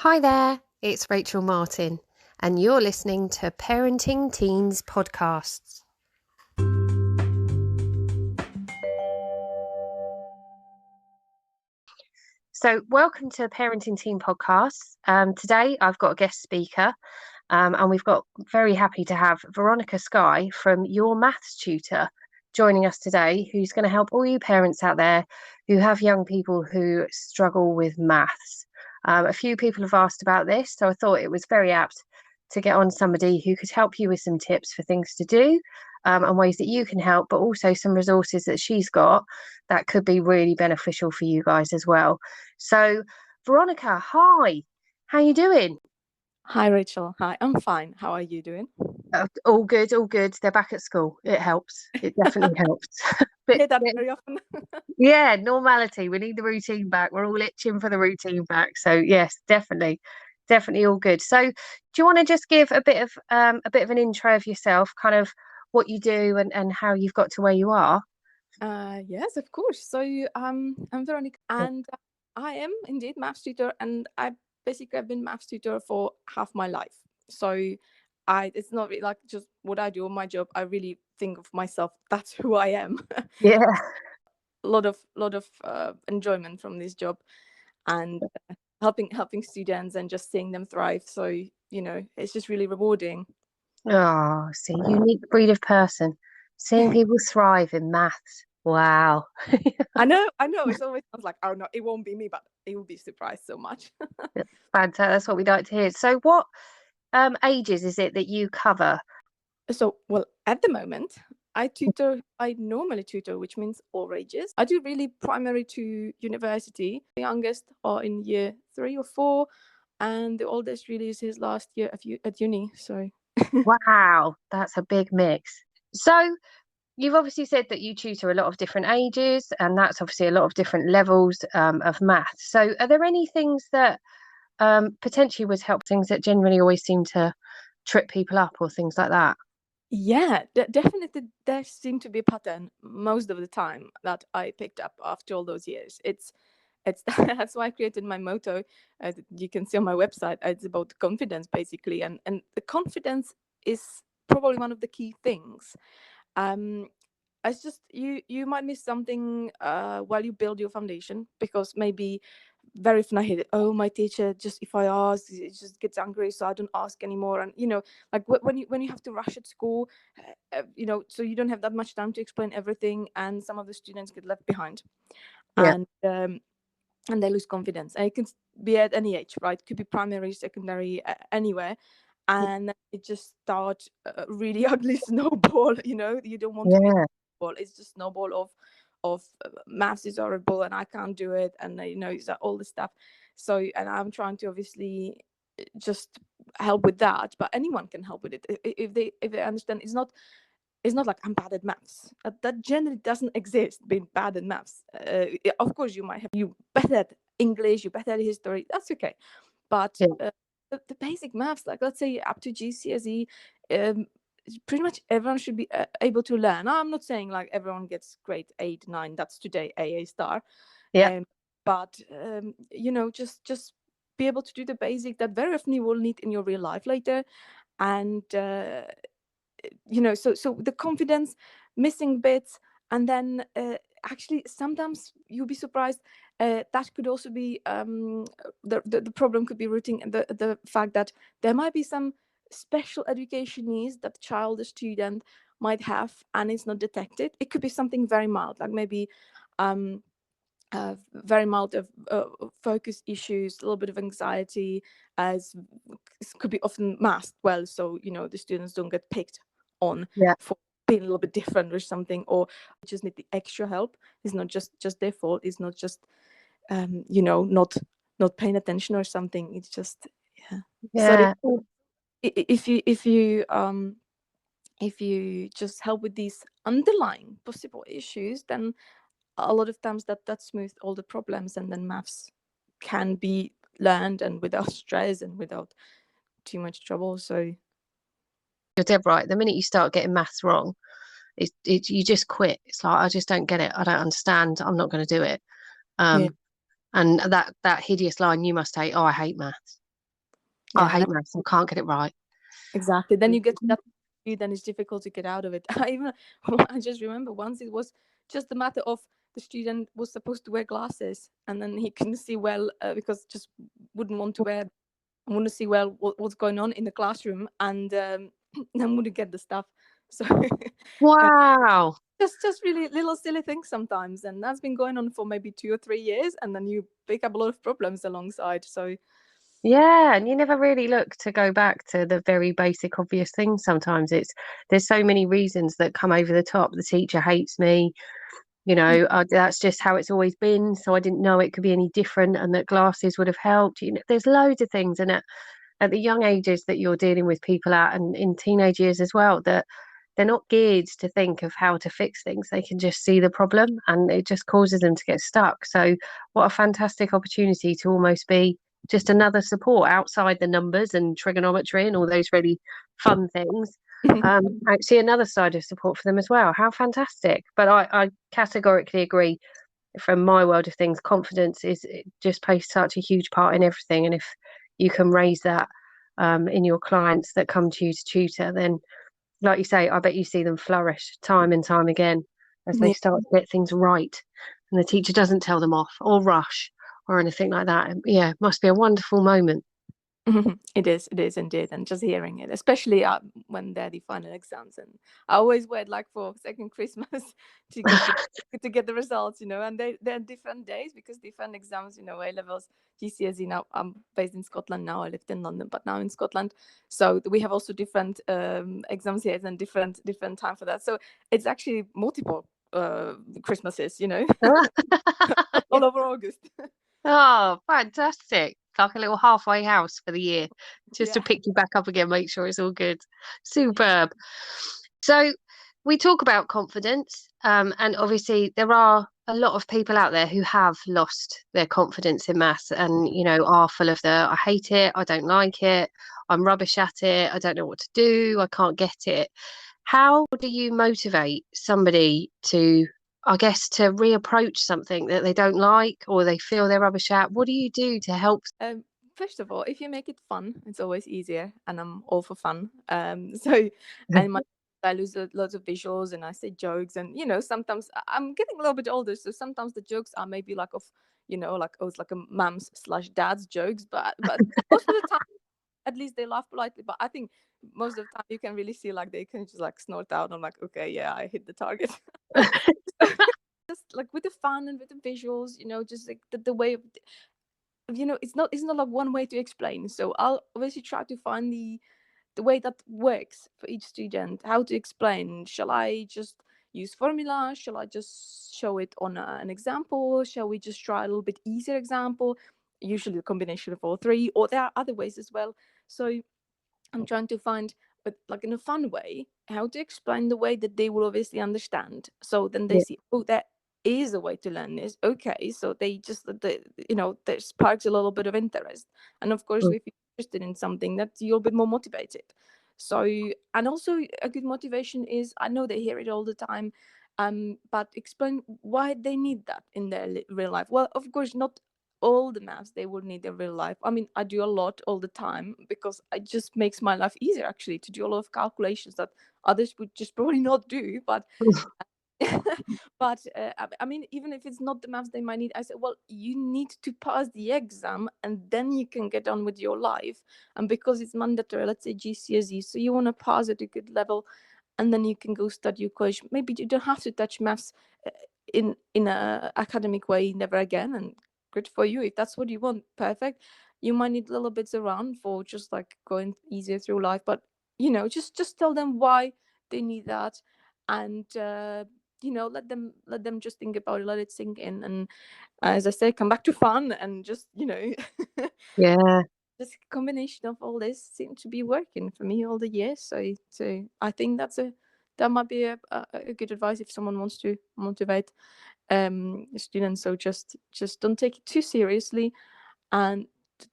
Hi there, it's Rachel Martin, and you're listening to Parenting Teens Podcasts. So, welcome to Parenting Teen Podcasts. Today, I've got a guest speaker, and we've got very happy to have Veronika Skye from Your Maths Tutor joining us today, who's going to help all you parents out there who have young people who struggle with maths. A few people have asked about this, so I thought it was very apt to get on somebody who could help you with some tips for things to do and ways that you can help, but also some resources that she's got that could be really beneficial for you guys as well. So, Veronika, hi, how you doing? Hi, Rachel. Hi, I'm fine. How are you doing? All good, all good. They're back at school. It helps. It definitely helps. I hear that very often. Yeah, normality. We need the routine back. We're all itching for the routine back. So yes, definitely all good. So, do you want to just give a bit of an intro of yourself, kind of what you do and how you've got to where you are? Yes, of course. So I'm Veronika, and I am indeed maths tutor, and I've been maths tutor for half my life. So it's not really like just what I do on my job. I really think of myself. That's who I am. Yeah. A lot of enjoyment from this job, and helping students and just seeing them thrive. So it's just really rewarding. Oh, see, unique breed of person. Seeing people thrive in maths. Wow. I know. It's always sounds like, oh no, it won't be me, but it will be surprised so much. Fantastic. That's what we like to hear. So what ages is it that you cover? So, well, at the moment, I normally tutor, which means all ages. I do really primary to university. The youngest are in year 3 or 4, and the oldest really is his last year at uni. So, Wow, that's a big mix. So you've obviously said that you tutor a lot of different ages, and that's obviously a lot of different levels of math. So are there any things that potentially would help, things that generally always seem to trip people up or things like that? yeah, definitely there seemed to be a pattern most of the time that I picked up after all those years. It's that's why I created my motto. You can see on my website. It's about confidence, basically, and the confidence is probably one of the key things. Um, it's just you might miss something while you build your foundation, because maybe very often I hear that, oh, my teacher, just if I ask, it just gets angry, so I don't ask anymore. And like when you have to rush at school, so you don't have that much time to explain everything, and some of the students get left behind, Yeah. and they lose confidence. And it can be at any age, right? It could be primary, secondary, anywhere. And it just starts a really ugly snowball. You don't want to be a Yeah. snowball. It's just snowball of maths is horrible and I can't do it, and it's all this stuff. So, and I'm trying to obviously just help with that, but anyone can help with it if they understand. It's not like I'm bad at maths. That generally doesn't exist, being bad at maths. Of course, you better at English, you better at history. That's okay. But Yeah. the basic maths, like let's say up to GCSE, pretty much everyone should be able to learn. I'm not saying like everyone gets grade 8, 9. That's today AA star. Yeah. But just be able to do the basic that very often you will need in your real life later. And so the confidence, missing bits, and then actually sometimes you'll be surprised, that could also be the problem could be rooting in the fact that there might be some special education needs that child or student might have, and it's not detected. It could be something very mild, like maybe very mild of focus issues, a little bit of anxiety, as could be often masked well, so the students don't get picked on Yeah. for being a little bit different or something, or just need the extra help. It's not just their fault. It's not just not paying attention or something. It's just so Yeah. if you just help with these underlying possible issues, then a lot of times that smooths all the problems, and then maths can be learned and without stress and without too much trouble. So You're dead right. The minute you start getting maths wrong, you just quit. It's like, I just don't get it. I don't understand. I'm not going to do it. yeah, And that hideous line you must hate. Oh, I hate maths. I Yeah, hate maths. I can't get it right. exactly. Then you get to that, then it's difficult to get out of it. I just remember once it was just a matter of the student was supposed to wear glasses, and then he couldn't see well because just wouldn't want to wear. I want to see well what's going on in the classroom, and then wouldn't get the stuff. So Wow. just really little silly things sometimes, and that's been going on for maybe 2 or 3 years, and then you pick up a lot of problems alongside. So Yeah, and you never really look to go back to the very basic, obvious things. Sometimes there's so many reasons that come over the top. The teacher hates me, yeah. that's just how it's always been. So I didn't know it could be any different, and that glasses would have helped. There's loads of things, and at the young ages that you're dealing with people at, and in teenage years as well, that they're not geared to think of how to fix things. They can just see the problem, and it just causes them to get stuck. So what a fantastic opportunity to almost be just another support outside the numbers and trigonometry and all those really fun things. Actually another side of support for them as well. How fantastic. But I categorically agree. From my world of things, confidence is, it just plays such a huge part in everything. And if you can raise that in your clients that come to you to tutor, then like you say, I bet you see them flourish time and time again as they Yeah. start to get things right, and the teacher doesn't tell them off or rush or anything like that. And yeah, it must be a wonderful moment. It is indeed, and just hearing it, especially when they're the final exams, and I always wait like for second Christmas to get the results, and they're different days because different exams, A levels, GCSE. Now I'm based in Scotland now. I lived in London, but now in Scotland, so we have also different exams here and different time for that. So it's actually multiple Christmases, all over August. Oh, fantastic. Like a little halfway house for the year, just to Yeah. pick you back up again, make sure it's all good. Superb. So we talk about confidence, and obviously there are a lot of people out there who have lost their confidence in maths and, are full of I hate it, I don't like it, I'm rubbish at it, I don't know what to do, I can't get it. How do you motivate somebody to, I guess, to reapproach something that they don't like or they feel they're rubbish at? What do you do to help? Um, First of all, if you make it fun, it's always easier, and I'm all for fun. So, and I lose lots of visuals, and I say jokes, and sometimes I'm getting a little bit older, so sometimes the jokes are maybe like of, like, oh, it's like a mom's slash dad's jokes, but most of the time, at least they laugh politely. But I think most of the time you can really see like they can just like snort out. I'm like, okay, yeah, I hit the target. Just like with the fun and with the visuals, just like the way of, it's not like one way to explain. So I'll obviously try to find the way that works for each student, how to explain. Shall I just use formula? Shall I just show it on an example? Shall we just try a little bit easier example? Usually a combination of all three, or there are other ways as well. So I'm trying to find, but like in a fun way, how to explain the way that they will obviously understand. So then they Yeah. see, oh, there is a way to learn this. Okay, so they just, there sparks a little bit of interest. And of course, Mm. if you're interested in something, that you're a bit more motivated. So, and also a good motivation is, I know they hear it all the time, but explain why they need that in their real life. Well, of course, not all the maths they would need in real life. I mean, I do a lot all the time because it just makes my life easier actually to do a lot of calculations that others would just probably not do. But but I mean, even if it's not the maths they might need, I said, well, you need to pass the exam and then you can get on with your life. And because it's mandatory, let's say GCSE, so you want to pass at a good level, and then you can go study your college. Maybe you don't have to touch maths in a academic way never again, and good for you if that's what you want. Perfect. You might need little bits around for just like going easier through life, but just tell them why they need that, and let them just think about it, let it sink in, and as I say, come back to fun, and just Yeah. this combination of all this seemed to be working for me all the years. So I think that might be a good advice if someone wants to motivate students. So just don't take it too seriously, and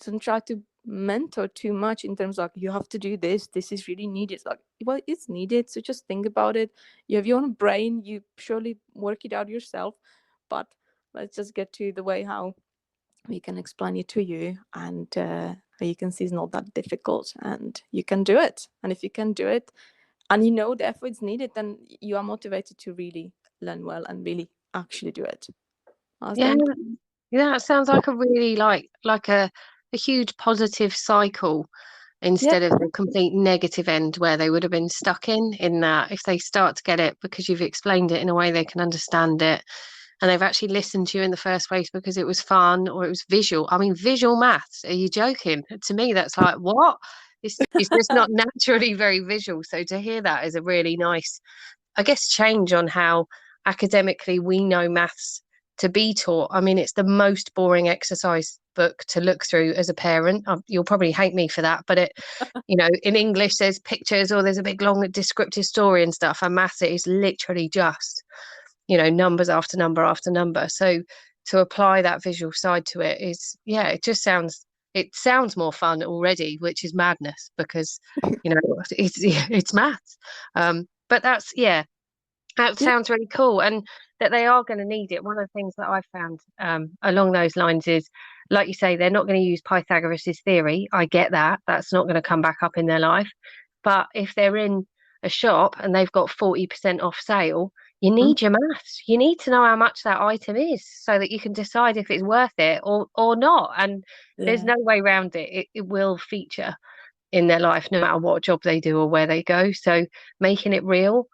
don't try to mentor too much in terms of like, you have to do this is really needed. Like, well, it's needed, so just think about it. You have your own brain, you surely work it out yourself, but let's just get to the way how we can explain it to you, and you can see it's not that difficult, and you can do it. And if you can do it, and you know the effort is needed, then you are motivated to really learn well and really actually do it. I Yeah, think, yeah, it sounds like a really like a huge positive cycle yeah, instead of the complete negative end where they would have been stuck in that if they start to get it because you've explained it in a way they can understand it and they've actually listened to you in the first place because it was fun or it was visual. I mean, visual maths, are you joking? To me, that's like, what? It's just not naturally very visual. So to hear that is a really nice, I guess, change on how academically we know maths to be taught. I mean, it's the most boring exercise book to look through as a parent. You'll probably hate me for that, but in English, there's pictures or there's a big long descriptive story and stuff, and maths it is literally just, numbers after number after number. So to apply that visual side to it is, yeah, it sounds more fun already, which is madness because, it's maths. But that's, yeah, that yeah, sounds really cool, and that they are going to need it. One of the things that I've found along those lines is, like you say, they're not going to use Pythagoras's theory. I get that. That's not going to come back up in their life. But if they're in a shop and they've got 40% off sale, you mm, need your maths. You need to know how much that item is so that you can decide if it's worth it or not. And there's yeah, no way around it. It will feature in their life, no matter what job they do or where they go. So making it real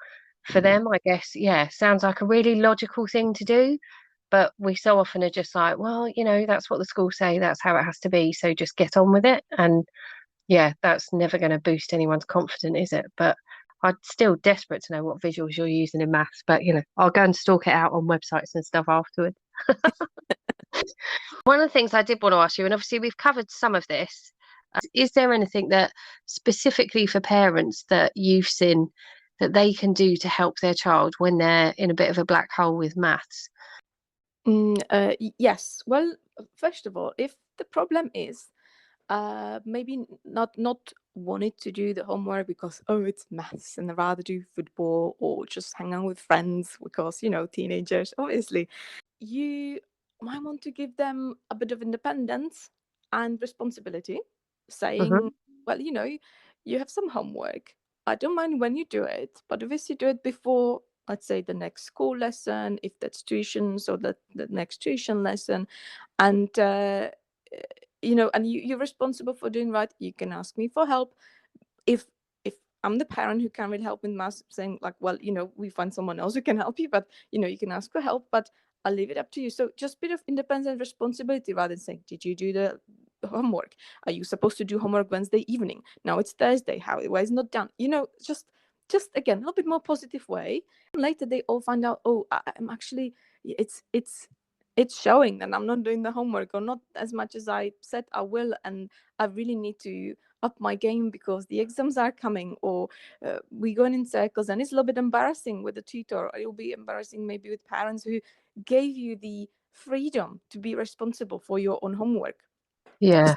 for them, I guess, yeah, sounds like a really logical thing to do. But we so often are just like, well, that's what the schools say, that's how it has to be. So just get on with it. And yeah, that's never going to boost anyone's confidence, is it? But I'm still desperate to know what visuals you're using in maths. But I'll go and stalk it out on websites and stuff afterwards. One of the things I did want to ask you, and obviously we've covered some of this, is there anything that specifically for parents that you've seen that they can do to help their child when they're in a bit of a black hole with maths? yes. Well, first of all, if the problem is maybe not wanted to do the homework because, oh, it's maths and I'd rather do football or just hang out with friends because, teenagers, obviously, you might want to give them a bit of independence and responsibility, saying, Hmm. well, you have some homework. I don't mind when you do it, but obviously do it before, let's say, the next school lesson, if that's tuition, so the next tuition lesson. And and you're responsible for doing right. You can ask me for help if I'm the parent who can't really help with maths, saying like, well, we find someone else who can help you, but you can ask for help, but I'll leave it up to you. So just a bit of independence and responsibility rather than saying, did you do the homework? Are you supposed to do homework Wednesday evening? Now it's Thursday. Why is it not done? Just again, a little bit more positive way. Later they all find out, oh, I'm actually, it's showing that I'm not doing the homework or not as much as I said I will, and I really need to up my game because the exams are coming, or we're going in circles, and it's a little bit embarrassing with the tutor, or it'll be embarrassing maybe with parents who gave you the freedom to be responsible for your own homework. Yeah,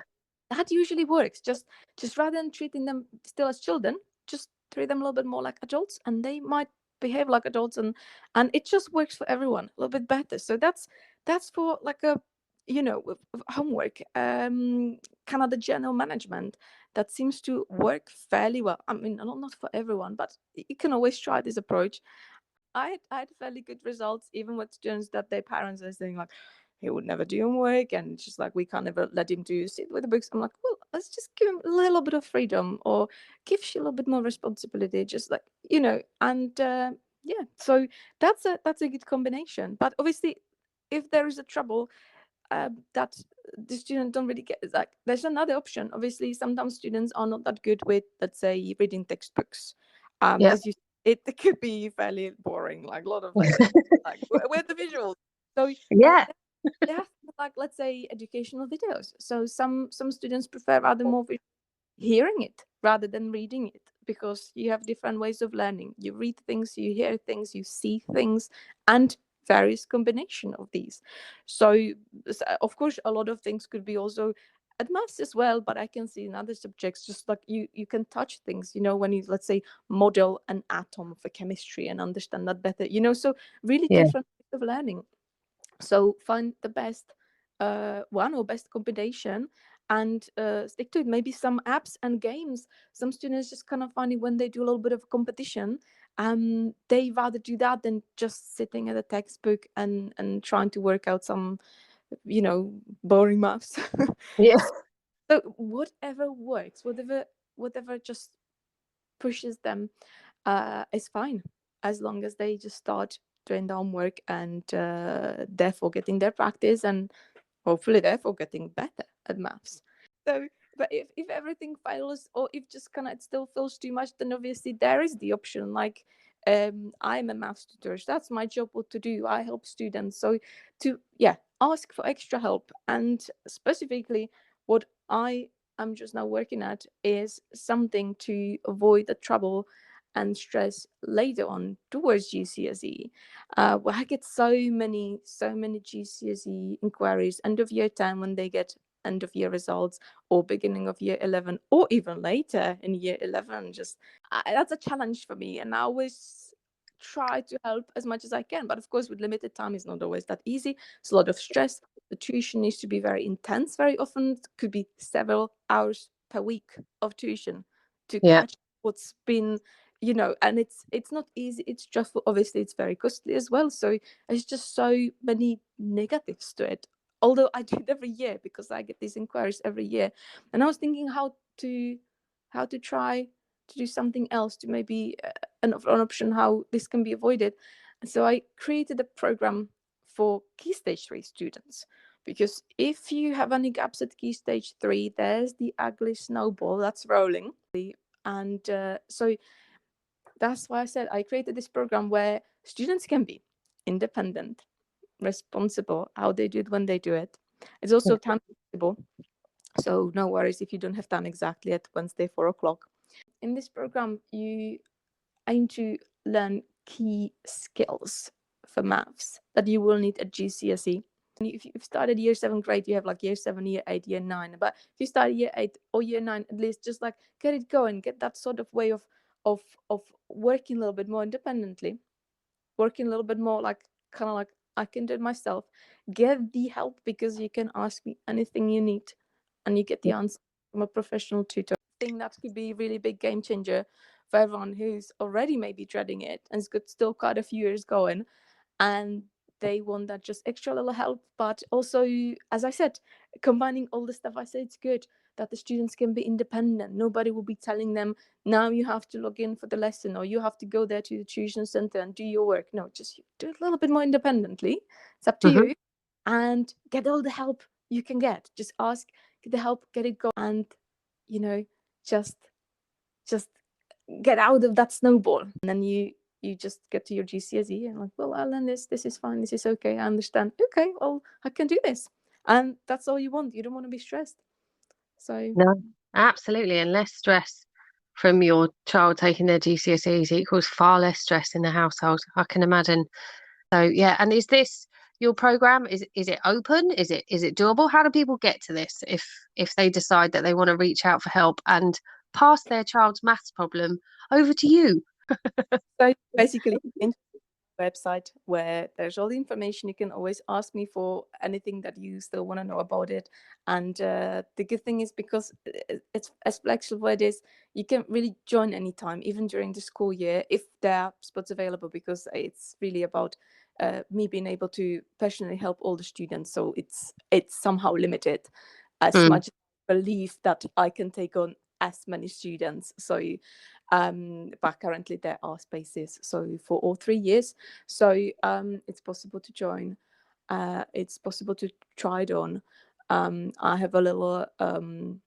That usually works. Just rather than treating them still as children, just treat them a little bit more like adults, and they might behave like adults, and it just works for everyone a little bit better. So that's for like a with homework, kind of the general management that seems to work fairly well. I mean, not for everyone, but you can always try this approach. I had fairly good results, even with students that their parents are saying like, he would never do homework, and just like, we can't ever let him do sit with the books. I'm like, well, let's just give him a little bit of freedom, or give you a little bit more responsibility, just like and yeah. So that's a good combination. But obviously, if there is a trouble that the student don't really get, like, there's another option. Obviously, sometimes students are not that good with, let's say, reading textbooks. yeah, As you, it could be fairly boring, like a lot of lessons, like where the visuals. So yeah, they have, like, let's say, educational videos. So some students prefer rather more hearing it rather than reading it, because you have different ways of learning. You read things, you hear things, you see things, and various combination of these. So of course a lot of things could be also at maths as well, but I can see in other subjects, just like you can touch things, when you, let's say, model an atom for chemistry and understand that better, so really yeah, different ways of learning. So find the best one or best combination and stick to it. Maybe some apps and games. Some students just kind of find it when they do a little bit of competition. They rather do that than just sitting at a textbook and trying to work out some, boring maths. Yeah. So whatever works, whatever just pushes them is fine, as long as they just start doing the homework and therefore getting their practice, and hopefully therefore getting better at maths. So, but if everything fails, or if just kind of it still feels too much, then obviously there is the option. Like, I'm a maths tutor, so that's my job. What to do? I help students. So to ask for extra help, and specifically what I am just now working at is something to avoid the trouble and stress later on towards GCSE. Where I get so many GCSE inquiries end of year 10 when they get end of year results, or beginning of year 11, or even later in year 11. Just that's a challenge for me, and I always try to help as much as I can, but of course with limited time it's not always that easy. It's a lot of stress. The tuition needs to be very intense very often. It could be several hours per week of tuition to Yeah. catch what's been, and it's not easy. It's stressful. Obviously it's very costly as well, so there's just so many negatives to it, although I do it every year because I get these inquiries every year. And I was thinking how to try to do something else, to maybe an option how this can be avoided. And so I created a program for Key Stage 3 students, because if you have any gaps at Key Stage 3, there's the ugly snowball that's rolling. And so that's why I said I created this program where students can be independent, responsible, how they do it when they do it. It's also time flexible, so no worries if you don't have time exactly at Wednesday 4 o'clock. In this program, you aim to learn key skills for maths that you will need at GCSE. If you've started year 7 grade, you have like year 7, year 8, year 9. But if you start year 8 or year 9, at least just like get it going, get that sort of way of working a little bit more independently, working a little bit more like kind of like I can do it myself. Get the help, because you can ask me anything you need and you get the answer from a professional tutor. I think that could be a really big game changer for everyone who's already maybe dreading it and has got still quite a few years going, and they want that just extra little help. But also, as I said, combining all the stuff I said, it's good that the students can be independent. Nobody will be telling them, now you have to log in for the lesson, or you have to go there to the tuition center and do your work. No, just do it a little bit more independently. It's up to Mm-hmm. you. And get all the help you can get. Just ask, get the help, get it going, and just just get out of that snowball. And then you just get to your GCSE and like, well, I learned this is fine, this is okay, I understand, okay, well, I can do this. And that's all you want. You don't want to be stressed. So No, absolutely. And less stress from your child taking their GCSEs equals far less stress in the household, I can imagine. So yeah, and is this your program? Is it open? Is it doable? How do people get to this if they decide that they want to reach out for help and pass their child's maths problem over to you? so basically website where there's all the information. You can always ask me for anything that you still want to know about it. And the good thing is, because it's as flexible it is, you can really join anytime, even during the school year, if there are spots available, because it's really about me being able to personally help all the students. So it's somehow limited, as Mm. much as I believe that I can take on as many students. So but currently there are spaces, so for all 3 years. So it's possible to join. It's possible to try it on. I have a little kind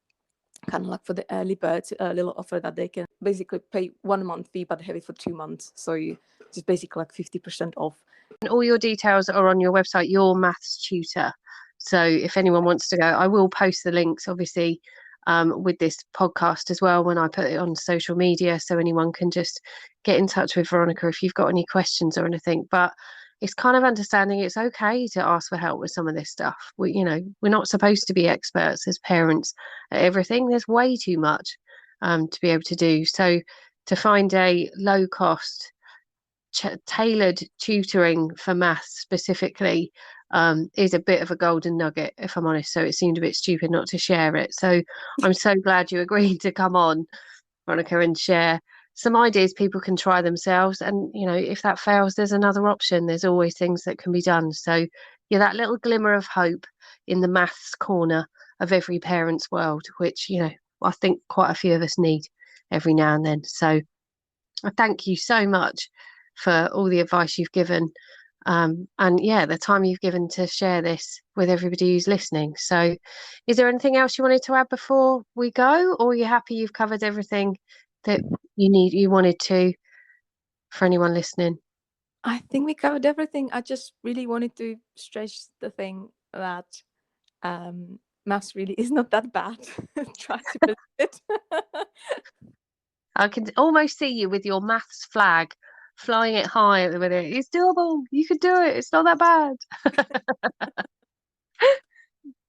of like for the early birds, a little offer that they can basically pay 1 month fee but have it for 2 months. So it's basically like 50% off. And all your details are on your website, Your Maths Tutor. So if anyone wants to go, I will post the links, obviously, with this podcast as well when I put it on social media, so anyone can just get in touch with Veronika if you've got any questions or anything. But it's kind of understanding it's okay to ask for help with some of this stuff. We're not supposed to be experts as parents at everything. There's way too much to be able to do. So to find a low cost tailored tutoring for maths specifically is a bit of a golden nugget, if I'm honest. So it seemed a bit stupid not to share it. So I'm so glad you agreed to come on, Veronica, and share some ideas people can try themselves. And, if that fails, there's another option. There's always things that can be done. So, yeah, that little glimmer of hope in the maths corner of every parent's world, which, I think quite a few of us need every now and then. So I thank you so much for all the advice you've given. And yeah, the time you've given to share this with everybody who's listening. So, is there anything else you wanted to add before we go, or are you happy you've covered everything that you wanted to for anyone listening? I think we covered everything. I just really wanted to stress the thing that maths really is not that bad. Try to believe it. I can almost see you with your maths flag flying it high with it. It's doable. You could do it. It's not that bad.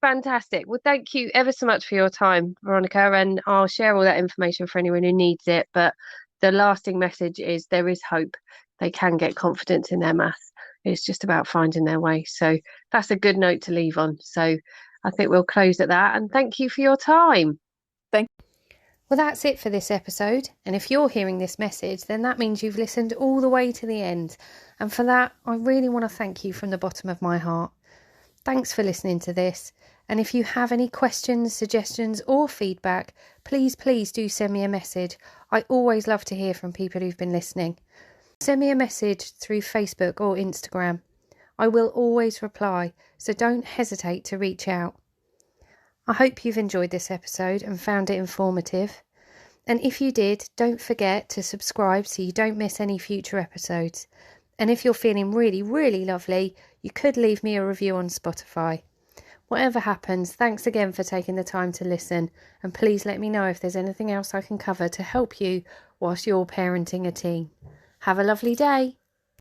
Fantastic. Well, thank you ever so much for your time, Veronica, and I'll share all that information for anyone who needs it. But the lasting message is there is hope. They can get confidence in their maths. It's just about finding their way. So that's a good note to leave on. So I think we'll close at that. And thank you for your time. Well, that's it for this episode. And if you're hearing this message, then that means you've listened all the way to the end. And for that, I really want to thank you from the bottom of my heart. Thanks for listening to this. And if you have any questions, suggestions or feedback, please do send me a message. I always love to hear from people who've been listening. Send me a message through Facebook or Instagram. I will always reply, so don't hesitate to reach out. I hope you've enjoyed this episode and found it informative. And if you did, don't forget to subscribe so you don't miss any future episodes. And if you're feeling really, really lovely, you could leave me a review on Spotify. Whatever happens, thanks again for taking the time to listen, and please let me know if there's anything else I can cover to help you whilst you're parenting a teen. Have a lovely day.